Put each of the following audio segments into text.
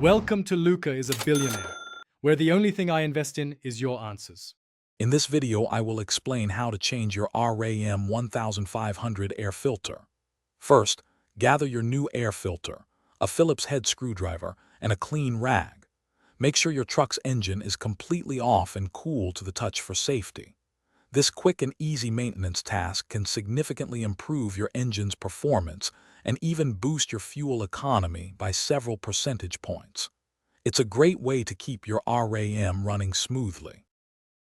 Welcome to Luca is a Billionaire, where the only thing I invest in is your answers. In this video, I will explain how to change your RAM 1500 air filter. First, gather your new air filter, a Phillips head screwdriver, and a clean rag. Make sure your truck's engine is completely off and cool to the touch for safety. This quick and easy maintenance task can significantly improve your engine's performance and even boost your fuel economy by several percentage points. It's a great way to keep your RAM running smoothly.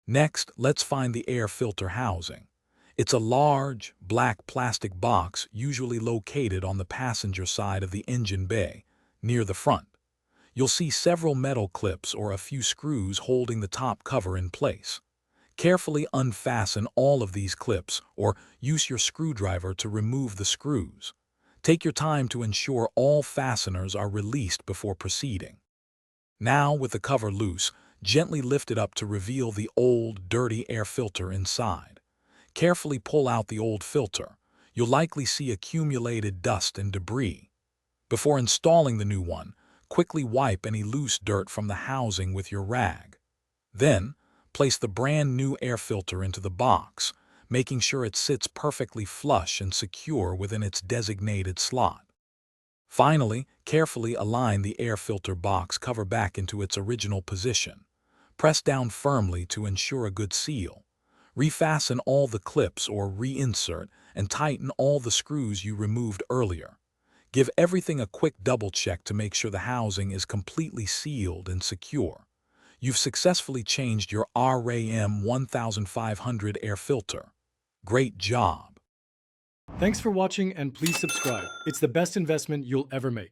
Next, let's find the air filter housing. It's a large, black plastic box usually located on the passenger side of the engine bay, near the front. You'll see several metal clips or a few screws holding the top cover in place. Carefully unfasten all of these clips or use your screwdriver to remove the screws. Take your time to ensure all fasteners are released before proceeding. Now, with the cover loose, gently lift it up to reveal the old, dirty air filter inside. Carefully pull out the old filter. You'll likely see accumulated dust and debris. Before installing the new one, quickly wipe any loose dirt from the housing with your rag. Then, place the brand new air filter into the box, making sure it sits perfectly flush and secure within its designated slot. Finally, carefully align the air filter box cover back into its original position. Press down firmly to ensure a good seal. Refasten all the clips or reinsert and tighten all the screws you removed earlier. Give everything a quick double check to make sure the housing is completely sealed and secure. You've successfully changed your RAM 1500 air filter. Great job! Thanks for watching and please subscribe. It's the best investment you'll ever make.